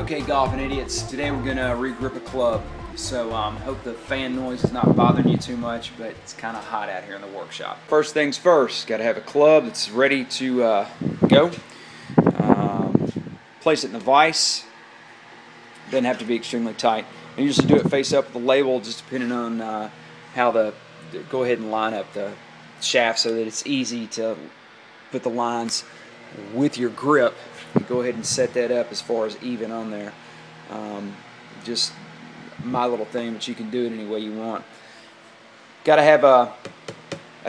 Okay, golfing idiots, today we're going to re-grip a club. So hope the fan noise is not bothering you too much, but it's kind of hot out here in the workshop. First things first, got to have a club that's ready to go. Place it in the vise. Doesn't have to be extremely tight. I usually do it face up with the label, just depending on how go ahead and line up the shaft so that it's easy to put the lines with your grip. Go ahead and set that up as far as even on there. Just my little thing, but you can do it any way you want. Got to have a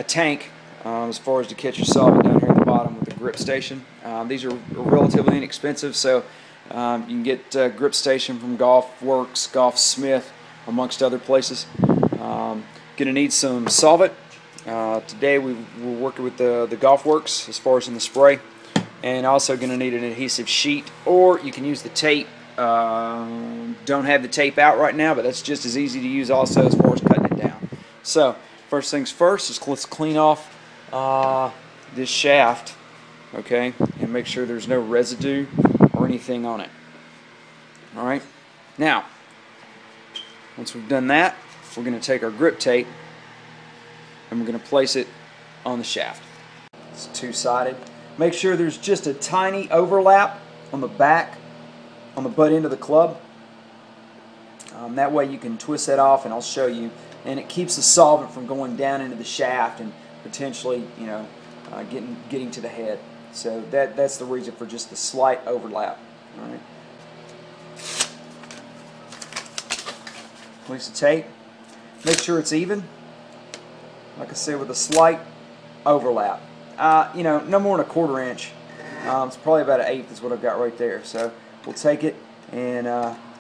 tank as far as to catch your solvent down here at the bottom with the grip station. These are relatively inexpensive, so you can get grip station from Golf Works, Golf Smith, amongst other places. Going to need some solvent. Today we're working with the Golf Works as far as in the spray. And also going to need an adhesive sheet, or you can use the tape. Don't have the tape out right now, but that's just as easy to use also as far as cutting it down. So first things first is let's clean off this shaft, okay, and make sure there's no residue or anything on it. Alright, now once we've done that, we're going to take our grip tape and we're going to place it on the shaft. It's two-sided. Make sure there's just a tiny overlap on the back, on the butt end of the club. That way you can twist that off, and I'll show you. And it keeps the solvent from going down into the shaft and potentially, you know, getting to the head. So that's the reason for just the slight overlap. All right. Place the tape. Make sure it's even. Like I said, with a slight overlap. You know, no more than a 1/4 inch. It's probably about 1/8 is what I've got right there. So we'll take it and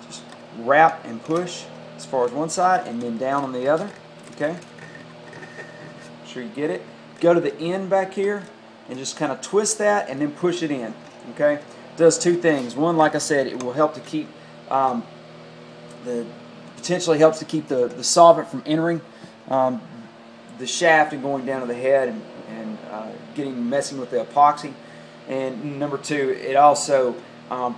just wrap and push as far as one side and then down on the other. Okay. Make sure you get it. Go to the end back here and just kind of twist that and then push it in. Okay. It does two things. One, like I said, it will help to keep potentially helps to keep the solvent from entering the shaft and going down to the head and messing with the epoxy. And number two, it also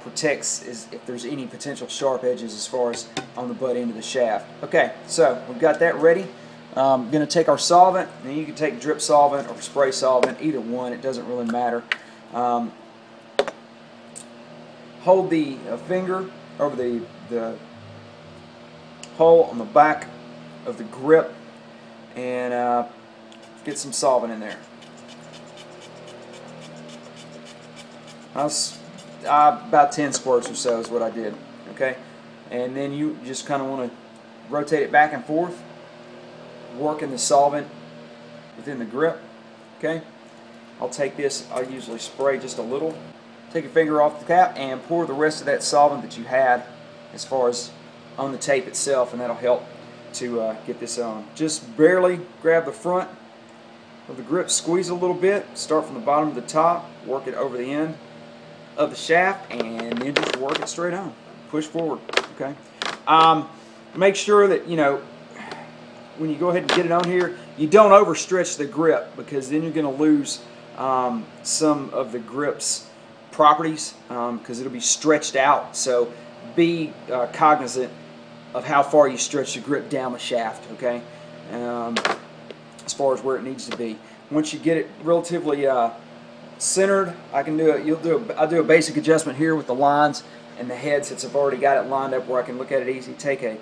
protects if there's any potential sharp edges as far as on the butt end of the shaft. Okay, so we've got that ready. Going to take our solvent, and you can take drip solvent or spray solvent, either one, it doesn't really matter. Hold the finger over the hole on the back of the grip and get some solvent in there. About 10 squirts or so is what I did. Okay, and then you just kind of want to rotate it back and forth, working the solvent within the grip. Okay, I'll take this. I usually spray just a little. Take your finger off the cap and pour the rest of that solvent that you had as far as on the tape itself, and that'll help to get this on. Just barely grab the front of the grip, squeeze a little bit, start from the bottom to the top, work it over the end of the shaft, and then just work it straight on. Push forward. Okay. Make sure that, you know, when you go ahead and get it on here, you don't overstretch the grip, because then you're going to lose some of the grip's properties, because it'll be stretched out. So be cognizant of how far you stretch the grip down the shaft. Okay. As far as where it needs to be. Once you get it relatively centered, I can do it. I'll do a basic adjustment here with the lines and the head, since I've already got it lined up where I can look at it easy. Take a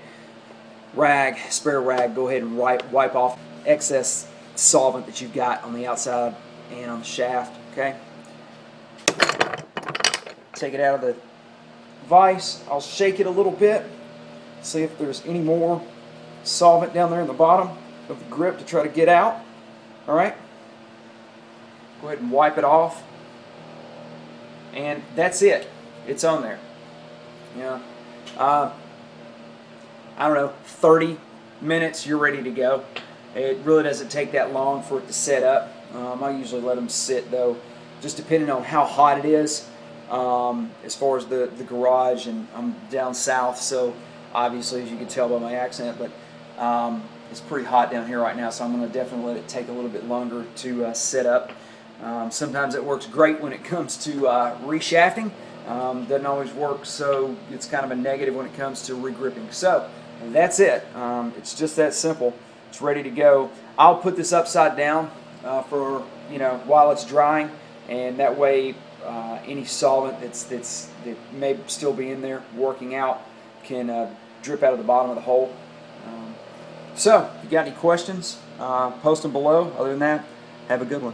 rag, spare rag, go ahead and wipe off excess solvent that you've got on the outside and on the shaft. Okay. Take it out of the vise. I'll shake it a little bit, see if there's any more solvent down there in the bottom of the grip to try to get out. Alright, go ahead and wipe it off, and that's it. It's on there. Yeah, I don't know, 30 minutes, you're ready to go. It really doesn't take that long for it to set up. I usually let them sit, though, just depending on how hot it is. As far as the garage, and I'm down south, so obviously, as you can tell by my accent, but it's pretty hot down here right now, so I'm going to definitely let it take a little bit longer to set up. Sometimes it works great when it comes to reshafting. doesn't always work, so it's kind of a negative when it comes to regripping. So that's it. It's just that simple. It's ready to go. I'll put this upside down for while it's drying, and that way any solvent that may still be in there working out can drip out of the bottom of the hole. So if you got any questions, post them below. Other than that, have a good one.